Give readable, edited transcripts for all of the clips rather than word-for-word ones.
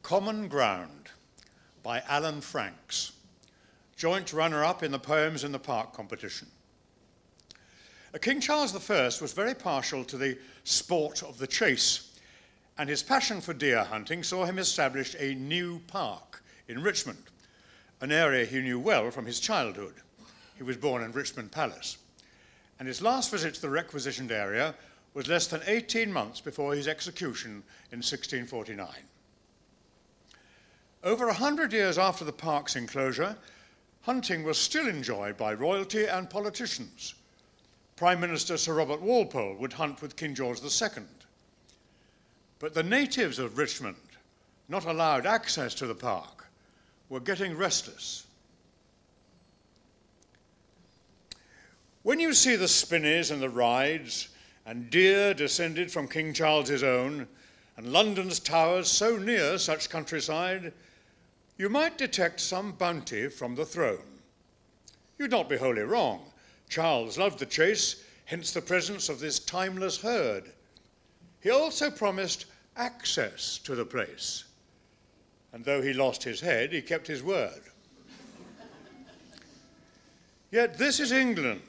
Common Ground by Alan Franks, joint runner-up in the Poems in the Park competition. King Charles I was very partial to the sport of the chase, and his passion for deer hunting saw him establish a new park in Richmond, an area he knew well from his childhood. He was born in Richmond Palace, and his last visit to the requisitioned area was less than 18 months before his execution in 1649. Over 100 years after the park's enclosure, hunting was still enjoyed by royalty and politicians. Prime Minister Sir Robert Walpole would hunt with King George II. But the natives of Richmond, not allowed access to the park, were getting restless. When you see the spinneys and the rides, and deer descended from King Charles's own, and London's towers so near such countryside, you might detect some bounty from the throne. You'd not be wholly wrong. Charles loved the chase, hence the presence of this timeless herd. He also promised access to the place, and though he lost his head, he kept his word. Yet this is England,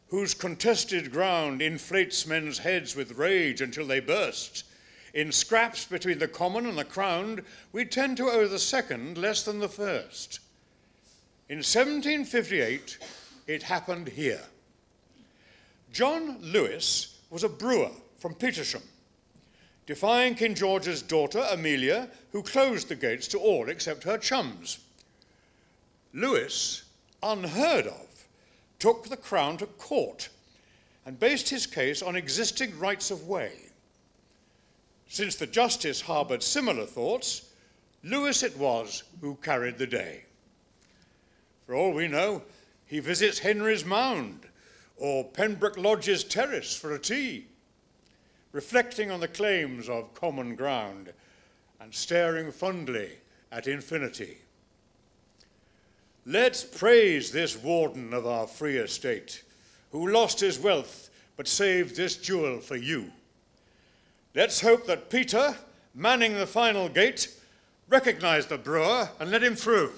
whose contested ground inflates men's heads with rage until they burst. In scraps between the common and the crowned, we tend to owe the second less than the first. In 1758, it happened here. John Lewis was a brewer from Petersham, defying King George's daughter, Amelia, who closed the gates to all except her chums. Lewis, unheard of, took the crown to court and based his case on existing rights of way. Since the justice harboured similar thoughts, Lewis it was who carried the day. For all we know, he visits Henry's Mound or Pembroke Lodge's terrace for a tea, reflecting on the claims of common ground and staring fondly at infinity. Let's praise this warden of our free estate, who lost his wealth but saved this jewel for you. Let's hope that Peter, manning the final gate, recognized the brewer and let him through.